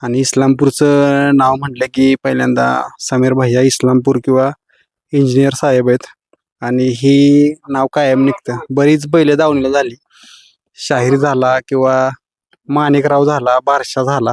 आणि इस्लामपूरचं नाव म्हटलं की पहिल्यांदा समीर भैया इस्लामपूर किंवा इंजिनियर साहेब आहेत. आणि ही नाव कायम निघतं. बरीच बैल दावणीला झाली. शाहीर झाला किंवा माणिकराव झाला, बारशा झाला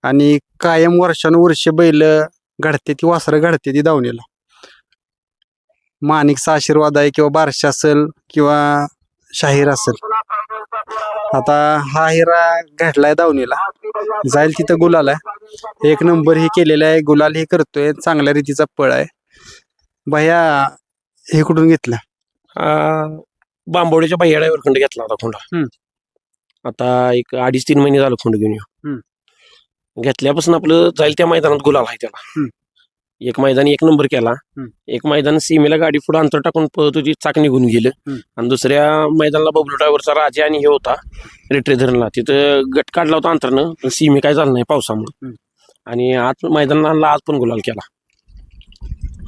आणि कायम वर्षानुवर्षे बैल घडते ती वासरं घडते ती दावणीला. माणिकचा आशीर्वाद आहे किंवा बारशा असेल किंवा शाहीर असेल. आता हा हिरा घडलाय दावणीला, जाईल तिथं गुलाल आहे. एक नंबर ही केलेला आहे, गुलाल ही करतोय, चांगल्या रीतीचा पळ आहे. भैया हे कुठून घेतलं? बांबोड्याच्या भैया ड्रायव्हरकडे घेतला होता खोंडा. हम्म. आता एक 2.5-3 महिने झालं खोंड घेऊन येऊ. घेतल्यापासून आपलं जाईल त्या मैदानात गुलाल आहे त्याला. एक मैदान 1 नंबर केला. एक मैदान सीमेला गाडी पुढे अंतर टाकून पळत होती, चाक निघून गेलं. आणि दुसऱ्या मैदानाला बबलू ड्रायव्हरचा राजा आणि हे होता रेट्रे धरणला, तिथं गट काढला होता अंतरनं, पण सीमे काय झालं नाही पावसामुळे. आणि आज मैदानाला आज पण गुलाल केला.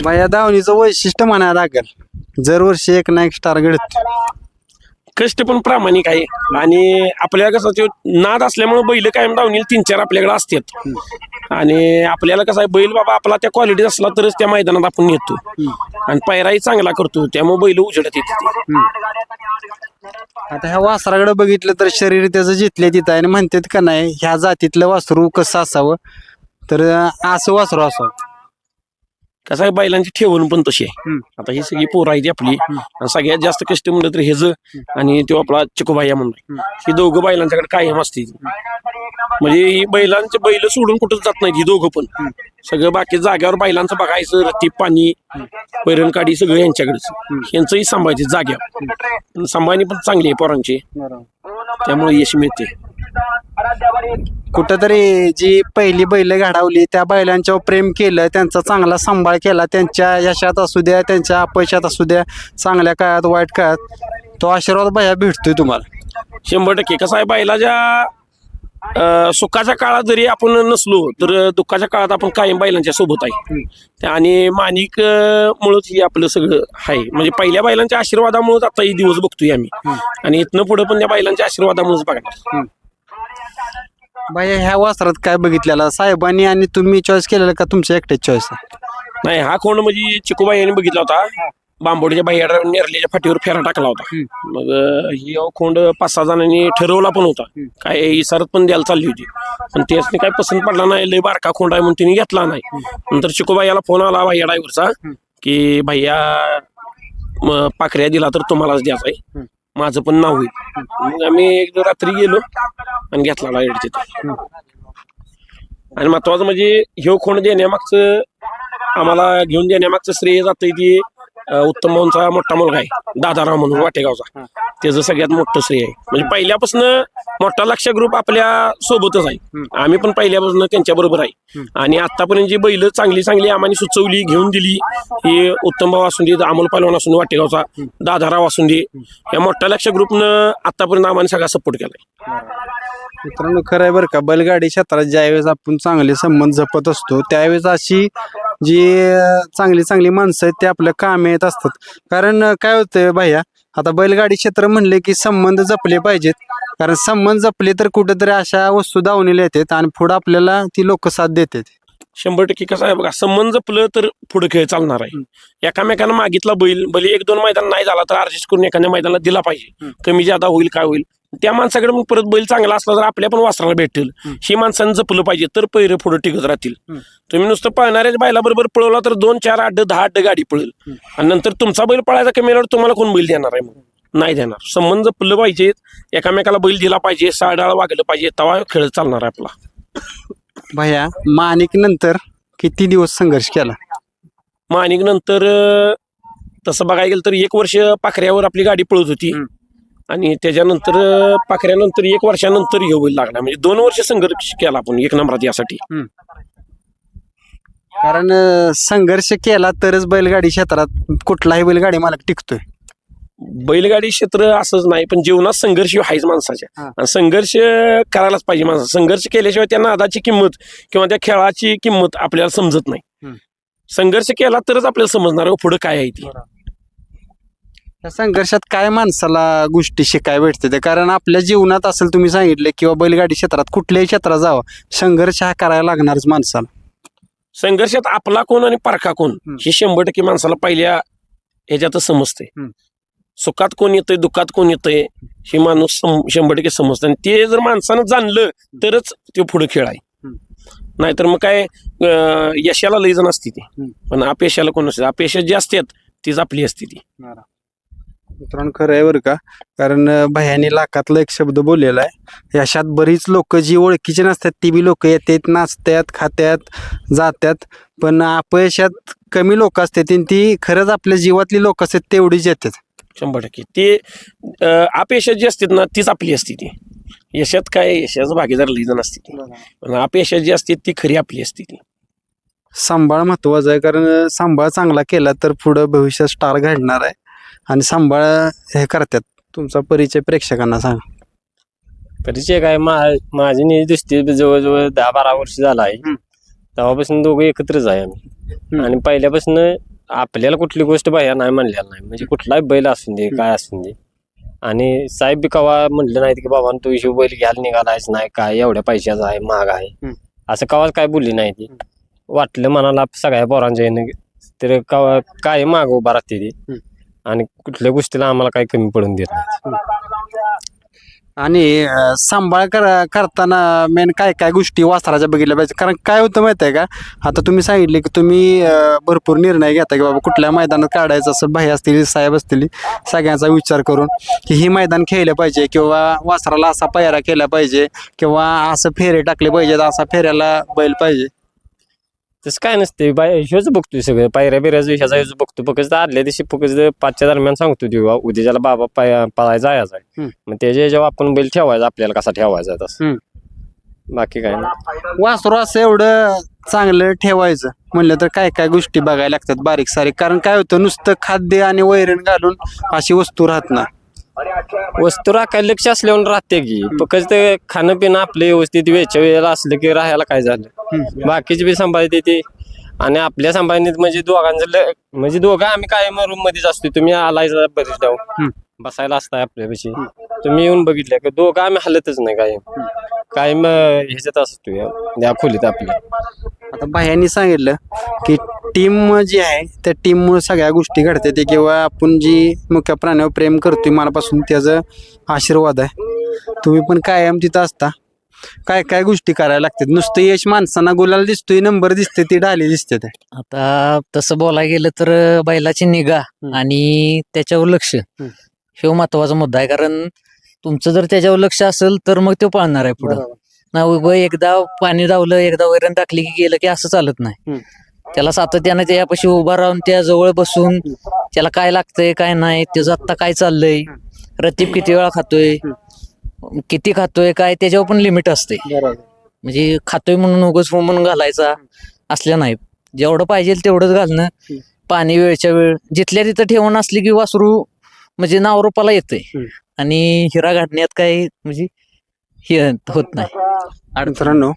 भैया दावणीचं वैशिष्ट्य म्हणायला लागेल, दरवर्षी एक ना एक स्टार घडत. कष्ट पण प्रामाणिक आहे. आणि आपल्याला कसं ते नाद असल्यामुळे बैल कायम दावणीला 3-4 आपल्याकडे असतात. आणि आपल्याला कसं आहे, बैल बाबा आपला त्या क्वालिटी असला तरच त्या मैदानात आपण नेतो. आणि पायराही चांगला करतो, त्यामुळे बैल उजेडत येते. आता ह्या वासराकडे बघितलं तर शरीर त्याचं जिथल्या तिथं आहे. आणि म्हणतात का नाही, ह्या जातीतलं वासरू कसं असावं, तर असं वासरू असावं. कसं आहे, बैलांची ठेवण पण तशी आहे. आता ही सगळी पोरं आहे ती आपली. आणि सगळ्यात जास्त कष्ट म्हणलं तर हेज आणि तो आपला चिकूभाया म्हणून, ही दोघं बैलांच्याकडे कायम असते. म्हणजे ही बैलांचे बैल सोडून कुठंच जात नाही, ही दोघं पण. सगळं बाकी जाग्यावर बैलांचं बघायचं, रत्ती पाणी पैरणकाडी सगळं यांच्याकडेच. यांचंही सांभाळायचे जाग्यावर. सांभाळणी पण चांगली आहे पोरांची, त्यामुळे यश मिळते. कुठंतरी जी पहिली बैल घडवली त्या बैलांच्यावर प्रेम केलं, त्यांचा चांगला सांभाळ केला, त्यांच्या यशात असू द्या त्यांच्या अपयशात असू द्या, चांगल्या काळात वाईट काळात, तो आशीर्वाद भैया भेटतोय तुम्हाला. 100%. कसं आहे, बैलाच्या सुखाच्या काळात जरी आपण नसलो तर दुःखाच्या काळात आपण कायम बैलांच्या सोबत आहे. आणि माणिक मुळेच हे आपलं सगळं आहे. म्हणजे पहिल्या बैलांच्या आशीर्वादामुळेच आता हे दिवस बघतोय आम्ही. आणि इथनं पुढे पण त्या बैलांच्या आशीर्वादामुळेच बघणार. भैया ह्या वासरात काय बघितलेला साहेबांनी आणि तुम्ही चॉईस केलेलं का तुमच्या एकट्याच चॉईस आहे? नाही, हा खोंड म्हणजे चिकूबाई यांनी बघितला होता. बांबोडीच्या बाहेर नेरलेल्या फाटीवर फेरा टाकला होता. मग ही खोंड 5-6 जणांनी ठरवला पण होता, काय इसारत पण द्यायला चालली होती. पण त्यासनी काय पसंत पडला नाही, लय बारका खोंड आहे म्हणून तिने घेतला नाही. नंतर चिकूबाई याला फोन आला भैया ड्रायव्हरचा की भैया पाखऱ्या दिला तर तुम्हालाच द्यायचा आहे, माझं पण नाव होईल. मग आम्ही एक रात्री गेलो आणि घेतला लाईट तिथे. आणि महत्वाचं म्हणजे ह्यो खोंड देण्यामागचं, आम्हाला घेऊन देण्यामागचं श्रेय जातंय ती उत्तम भाऊंचा मोठा मुलगा आहे दादाराव म्हणून वाटेगावचा, त्याचं सगळ्यात मोठं श्रेय आहे. म्हणजे पहिल्यापासून मोठा लक्ष ग्रुप आपल्या सोबतच आहे. आम्ही पण पहिल्यापासून त्यांच्या बरोबर आहे. आणि आतापर्यंत जी बैल चांगली चांगली आम्हाला सुचवली, घेऊन दिली, हे उत्तम भाऊ असून दे, अमोल पालवान असून वाटेगावचा, दादाराव असून दे, या मोठ्या लक्ष ग्रुपनं आतापर्यंत आम्हाला सगळा सपोर्ट केलाय. मित्रांनो, खरं आहे बरं का, बैलगाडी क्षेत्रात ज्यावेळेस आपण चांगले संबंध जपत असतो त्यावेळेस अशी जी चांगली चांगली माणसं आहेत ते आपल्या कामी येत असतात. कारण काय होतंय भैया, आता बैलगाडी क्षेत्र म्हणले की संबंध जपले पाहिजेत. कारण संबंध जपले तर कुठेतरी अशा वस्तू दावणीला येतात आणि पुढे आपल्याला ती लोक साथ देतात. 100% कसं आहे बघा, संबंध जपलं तर पुढे खेळ चालणार आहे. एकामेकांना मागितला बैल भले 1-2 मैदान नाही झाला तर ऍडजस्ट करून एखाद्या मैदानाला दिला पाहिजे. कमी जादा होईल काय होईल, त्या माणसाकडे मग परत बैल चांगला असला तर आपल्या पण वासराला भेटेल. ही माणसानं जपलं पाहिजे तर पैरे पुढे टिकत राहतील. तुम्ही नुसतं पळणाऱ्याच बैलाबरोबर पळवला तर 2-4 अड्ड 10 अड्ड गाडी पळेल. आणि नंतर तुमचा बैल पळायचा कमी आल्यावर तुम्हाला कोण बैल देणार आहे? मग नाही देणार. संबंध जपलं पाहिजे, एकामेकाला बैल दिला पाहिजे, साडाळ वागलं पाहिजे, तवा खेळ चालणार आहे आपला. भैया माणिक नंतर किती दिवस संघर्ष केला? माणिक नंतर तसं बघायला गेलं तर 1 वर्ष पाखऱ्यावर आपली गाडी पळत होती. आणि त्याच्यानंतर पाखऱ्यानंतर 1 वर्षानंतर हे बैल लागला. म्हणजे 2 वर्ष संघर्ष केला आपण 1 नंबरात यासाठी. कारण संघर्ष केला तरच बैलगाडी क्षेत्रात कुठलाही बैलगाडी मालक टिकतोय. बैलगाडी क्षेत्र असंच नाही, पण जीवनात संघर्ष आहेच माणसाच्या. आणि संघर्ष करायलाच पाहिजे माणसा. संघर्ष केल्याशिवाय त्या नादाची किंमत किंवा त्या खेळाची किंमत आपल्याला समजत नाही. संघर्ष केला तरच आपल्याला समजणार पुढे काय आहे ती. या संघर्षात काय माणसाला गोष्टी शिकाय भेटते ते? कारण आपल्या जीवनात असेल तुम्ही सांगितले किंवा बैलगाडी क्षेत्रात कुठल्याही क्षेत्रात जावं संघर्ष हा करायला लागणारच माणसाला. संघर्षात आपला कोण आणि परका कोण हे 100% माणसाला पहिल्या ह्याच्यातच समजते. सुखात कोण येतंय दुःखात कोण येतंय हे माणूस 100% समजतं आणि ते जर माणसानं जाणलं तरच ते पुढे खेळ आहे. नाहीतर मग काय यशाला लई जण असते ती पण अपयशाला कोण असते. अपयश जी असतात तीच आपली असते ती. मित्रांनो खरं आहे बरं का, कारण भयानी लाखातला एक शब्द बोललेला आहे. यशात बरीच लोक जी ओळखीची नसतात ती बी लोक येतात नाचतात खात्यात जातात, पण अपयशात कमी लोक असतात आणि ती खरंच आपल्या जीवातली लोक असतात तेवढीच येतात. 100% ते अपयशात जी असतात ना तीच आपली असते ती. यशात काय यशाचं भागीदार लई जण असते ती पण अपयशात जी असते ती खरी आपली असते ती. सांभाळ महत्वाचा आहे, कारण सांभाळ चांगला केला तर पुढं भविष्यात स्टार घडणार आहे आणि सांभाळ हे करतात. तुमचा परिचय प्रेक्षकांना सांगा. परिचय काय माझी नीट दिसते जवळजवळ 10-12 वर्ष झाला आहे. तेव्हापासून दोघं एकत्रच आहे आम्ही आणि पहिल्यापासून आपल्याला कुठली गोष्ट बाह्या नाही म्हणलेला नाही. म्हणजे कुठलाही बैल असून दे काय असून दे आणि साहेब बी कवा म्हटलं नाही की बाबा तू हिशोब बैल घ्यायला निघालायच नाही काय एवढ्या पैशाचा आहे महाग आहे असं कवाच काय बोलली नाही ती. वाटलं मनाला सगळ्या पोरांच्या येणं तर कवा काय माग उभा राहते ती आणि कुठल्या गोष्टीला आम्हाला काही कमी पडून देत नाही. आणि सांभाळ करताना मेन काय काय गोष्टी वासराच्या बघितल्या पाहिजे. कारण काय होतं माहिती आहे का, आता तुम्ही सांगितले की तुम्ही भरपूर निर्णय घेता की बाबा कुठल्या मैदानात काढायचं असं भाई असतील साहेब असतील सगळ्यांचा विचार करून की ही मैदान खेळलं पाहिजे किंवा वासराला असा पायरा केला पाहिजे किंवा असं फेरे टाकले पाहिजेत असा फेऱ्याला बैल पाहिजे. तसं काय नसते ह्योच बघतोय सगळं पायऱ्या बिऱ्याचं ह्याचा ह्योच बघतो. फक्त आदल्या दिवशी फक्त 5च्या दरम्यान सांगतो तेव्हा उद्याच्याला बाबा पळायला जायचा आहे मग त्याच्या जेव्हा आपण बैल ठेवायचा आपल्याला कसा ठेवायचा आहे तसं बाकी काय नाही. वासरू असं एवढं चांगलं ठेवायचं म्हणलं तर काय काय गोष्टी बघायला लागतात बारीक सारीक. कारण काय होतं नुसतं खाद्य आणि वैरण घालून अशी वस्तू राहत ना. वस्तू राखायला लक्ष असल्यावर राहते की फक्त ते खाणं पिणं आपलं व्यवस्थित वेळच्या वेळेला असलं की राहायला काय झालं बाकीची बी सांभाळते ते आणि आपल्या सांभाळणीत म्हणजे दोघांचं म्हणजे दोघं आम्ही कायम रूम मध्येच असतो. तुम्ही आलायचा बरेच जाऊ बसायला असताय आपल्यापाशी तुम्ही येऊन बघितलं की दोघं आम्ही हलतच नाही कायम ह्याच्यात असतो या खोलीत आपल्या. आता भायांनी सांगितलं की टीम जी आहे त्या टीममुळे सगळ्या गोष्टी घडतात ते किंवा आपण जी मुख्य प्राण्यावर प्रेम करतोय मनापासून त्याचा आशीर्वाद आहे. तुम्ही पण कायम तिथं असता. काय काय गोष्टी करायला लागतात. नुसतं यश माणसांना गुलाल दिसतोय नंबर दिसते ती डाली दिसते ते. आता तसं बोलायला गेलं तर बैलाची निगा आणि त्याच्यावर लक्ष हे महत्वाचा मुद्दा आहे. कारण तुमचं जर त्याच्यावर लक्ष असेल तर मग तो पळणार आहे पुढं. ना उभं एकदा पाणी धावलं एकदा वैरण टाकली की गेलं की असं चालत नाही. त्याला सातत्याने त्यापाशी उभा राहून त्या जवळ बसून त्याला काय लागतंय काय नाही त्याचं आत्ता काय चाललंय रतीब किती वेळा खातोय किती खातोय काय त्याच्यावर पण लिमिट असते. म्हणजे खातोय म्हणून उगाच म्हणून घालायचा असल्या नाही. जेवढं पाहिजे तेवढंच घालणं पाणी वेळच्या वेळ जिथल्या तिथं ठेवून असली की वासरू म्हणजे नावरूपाला येतंय आणि हिरा घालण्यात काही म्हणजे हे होत नाही. मित्रांनो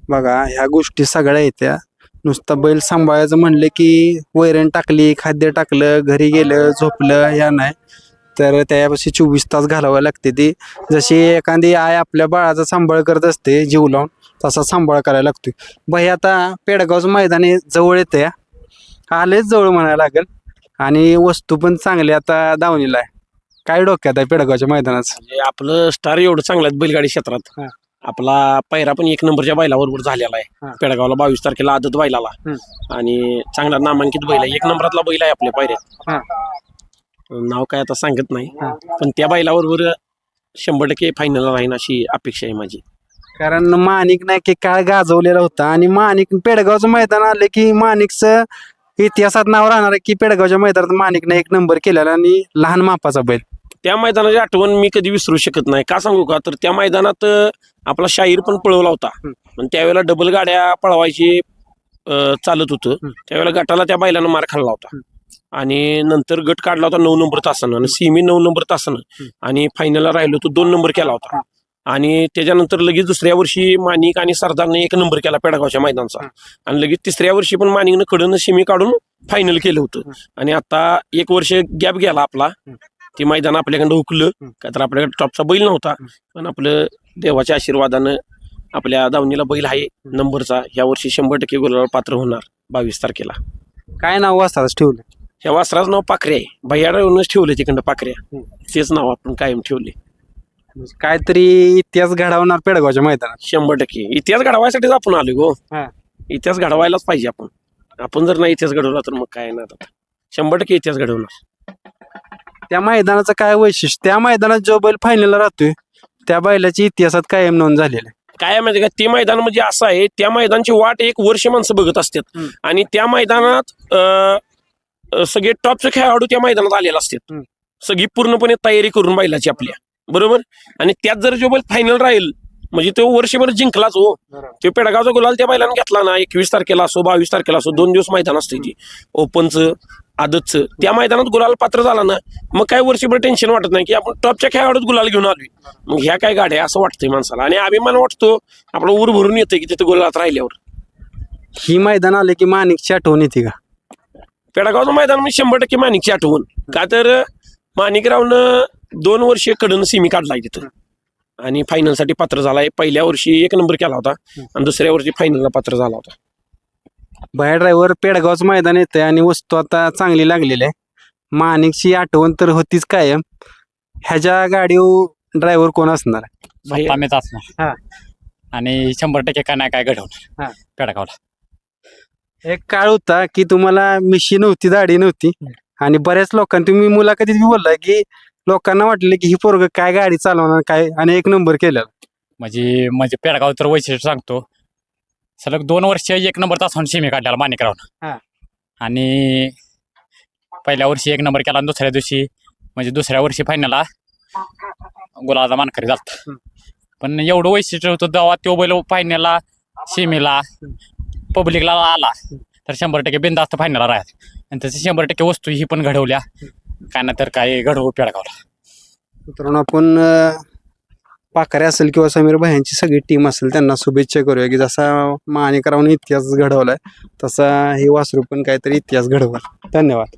बघा ह्या गोष्टी सगळ्या येत्या. नुसता बैल सांभाळायचं म्हणलं की वैरण टाकली खाद्य टाकलं घरी गेलं झोपलं या नाही तर त्यापाशी 24 तास घालावं लागते. ती जशी एखादी आय आपल्या बाळाचा सांभाळ करत असते जीव लावून तसा सांभाळ करायला लागतोय. बाई आता पेडगावचं मैदान जवळ येते आलेच जवळ म्हणायला लागेल आणि वस्तू पण चांगली आता दावणीला आहे. काय डोक्यात आहे पेडगावच्या मैदानाचं? म्हणजे आपलं स्टार एवढं चांगलं आहे बैलगाडी क्षेत्रात. आपला पैरा पण 1 नंबरच्या बैलाबरोबर झालेला आहे. पेडगावला 22 तारखेला आदत बैलाला आणि चांगला नामांकित बैल आहे. 1 नंबरातला बैल आहे आपल्या पैऱ्यात. नाव काय आता सांगत नाही पण त्या बैलाबरोबर 100% फायनल राहीन अशी अपेक्षा आहे माझी. कारण माणिक नाईक काळ गाजवलेला होता आणि माणिक पेडगावचं मैदान आलं की माणिकचं इतिहासात नाव राहणार आहे की पेडगावच्या मैदानात माणिकने 1 नंबर केलेला आणि लहान मापाचा बैल. त्या मैदानाची आठवण मी कधी विसरू शकत नाही. का सांगू का तर त्या मैदानात आपला शाहीर पण पळवला होता पण त्यावेळेला डबल गाड्या पळवायची चालत होतं. त्यावेळेला गटाला त्या बैलानं मार खाल्ला होता आणि नंतर गट काढला होता 9 नंबर तासानं आणि सिमी 9 नंबर तासानं आणि फायनलला राहिलो तो 2 नंबर केला होता. आणि त्याच्यानंतर लगेच दुसऱ्या वर्षी माणिक आणि सरदारने 1 नंबर केला पेडगावच्या मैदानाचा आणि लगेच तिसऱ्या वर्षी पण माणिकनं कडनं सिमी काढून फायनल केलं होतं आणि आता 1 वर्ष गॅप गेला आपला. ते मैदान आपल्याकडं हुकलं का तर आपल्याकडे टॉपचा बैल नव्हता, पण आपलं देवाच्या आशीर्वादानं आपल्या दावणीला बैल आहे नंबरचा. ह्या वर्षी 100% गुलाला पात्र होणार 22 तारखेला. काय नाव वासराच ठेवलं? ह्या वासराचं नाव पाखरे आहे. भैयाडावरूनच ठेवले तिकडं पाखऱ्या, तेच नाव आपण कायम ठेवले. काहीतरी इतिहास घडवणार पेडगावच्या मैदानात. 100% इतिहास घडवायसाठीच आपण आलो गो. हा. इतिहास घडवायलाच पाहिजे आपण जर नाही इतिहास घडवला तर मग काय नाही आता. 100% इतिहास घडवणार. त्या मैदानाचं काय वैशिष्ट्य? त्या मैदानात जो बैल फायनलला राहतोय त्या बैलाची इतिहासात कायम नोंद झालेली आहे. काय माहिती का, ते मैदान म्हणजे असं आहे, त्या मैदानाची वाट 1 वर्ष माणसं बघत असतात आणि त्या मैदानात सगळे टॉपचे खेळाडू त्या मैदानात आलेले असतात. सगळी पूर्णपणे तयारी करून बैलाची आपल्या बरोबर. आणि त्यात जर जो बैल फायनल राहील म्हणजे तो वर्षभर जिंकलाच हो. तो पेडगावचा गुलाल त्या बैलानं घेतला ना, 21 तारखेला असो 22 तारखेला असो, 2 दिवस मैदान असते ती ओपनचं आदतचं. त्या मैदानात गुलाल पात्र झाला ना, मग काय वर्षभर टेन्शन वाटत नाही की आपण टॉपच्या खेळाडूत गुलाल घेऊन आलोय. मग ह्या काय गाड्या असं वाटतंय माणसाला आणि अभिमान वाटतो आपलं ऊर भरून येतं की तिथे गुलालात राहिल्यावर. ही मैदान आले की माणिकची आठवण येते का? पेडगावचं मैदान म्हणजे 100% माणिकची आठवण. का तर माणिकरावनं 2 वर्ष कडून सिमी काढलाय तिथं आणि फायनलसाठी पात्र झालाय. पहिल्या वर्षी 1 नंबर केला होता आणि दुसऱ्या वर्षी फायनलला पात्र झाला होता. बाया ड्रायव्हर पेडगावचं मैदान येतंय आणि वस्तू आता चांगली लागलेली आहे. माणिकची आठवण तर होतीच कायम. ह्याच्या गाडीवर ड्रायव्हर कोण असणार? भैया- आम्हीच असणार आणि 100% काय नाही काय घडवणार पेडगावला. एक काळ होता की तुम्हाला मिशी नव्हती, दाढी नव्हती आणि बऱ्याच लोकांनी तुम्ही मुलाखतीत बी बोललाय की लोकांना वाटलं की ही पोरग काय गाडी चालवणार काय, आणि 1 नंबर केला. म्हणजे पेडगाव तर वैशिष्ट्य सांगतो, सलग 2 वर्ष 1 नंबर तास शिमी काढल्याला माणिकरावनं. आणि पहिल्या वर्षी 1 नंबर केला आणि दुसऱ्या दिवशी म्हणजे दुसऱ्या वर्षी फायनलला गुलाबाचा मानकरी झालता. पण एवढं वैशिष्ट्य होतं जेव्हा तो बैल फायनलला शिमीला पब्लिकला आला तर 100% बिनधास्त फायनलला राहत आणि त्याची 100% वस्तू ही पण घडवल्या. काय ना तर काय घडवू पेडगावला. मित्रांनो आपण पाखरे असेल किंवा समीर भायांची सगळी टीम असेल त्यांना शुभेच्छा करूया की जसा माणिकरावने इतिहास घडवलाय तसा हे वासरू पण काहीतरी इतिहास घडवल. धन्यवाद.